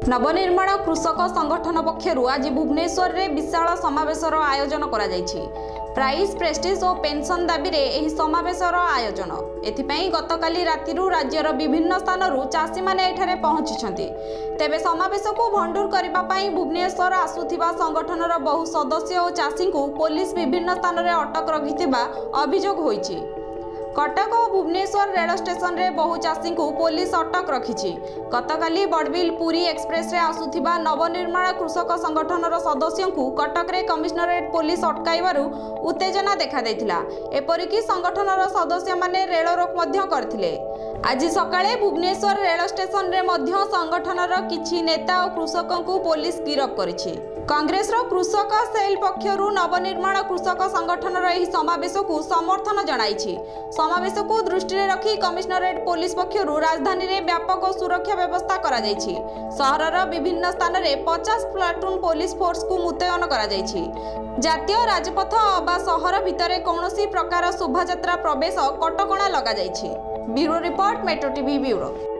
नवनिर्माण कृषक संगठन पक्षर आज भुवनेश्वर में विशाल समावेशर आयोजन करा प्राइस प्रेस्टिज और पेंशन दाबी में समावेशर आयोजन एथिपाई गतकाली रातिरु राज्यर विभिन्न स्थानरू चाषी माने एठारे पहुंची तेबे समावेश को भंडूर करने भुवनेश्वर आसुथिबा संगठनर बहु सदस्य और चाषी को पुलिस विभिन्न स्थान में अटक रखिथिबा अभियोग होईछि। कटक और भुवनेश्वर रेल स्टेशन रे बहु चाषी को पुलिस अटक रखिछि। गतकाली बड़बिल पुरी एक्सप्रेस रे आसुथिबा नवनिर्माण कृषक संगठनर सदस्यों को कटक रे कमिश्नरेट पुलिस अटकाइबारु उत्तेजना देखा दैथिला। एपरिकी संगठनर सदस्य माने रेल रोक मध्य करथिले। आज सकाळे भुवनेश्वर रेल स्टेशन रे मध्य संगठनर किछि नेता और कृषकों को पुलिस गिरफ्त करिछि। कांग्रेस कृषक सेल पक्षरु नवनिर्माण कृषक संगठनर एही समावेश को समर्थन जणाइछि। समावेश को दृष्टि रखी कमिश्नरेट पुलिस पक्षरु राजधानी रे व्यापक सुरक्षा व्यवस्था करा जायछि। सहरर विभिन्न स्थान रे 50 प्लाटून पुलिस फोर्स को मुतयन करा जायछि। जातीय राजपथ अबा सहर भितरे कौनसी प्रकार शोभायात्रा प्रवेश कटकणा लगा जायछि। Bureau report metro TV bureau.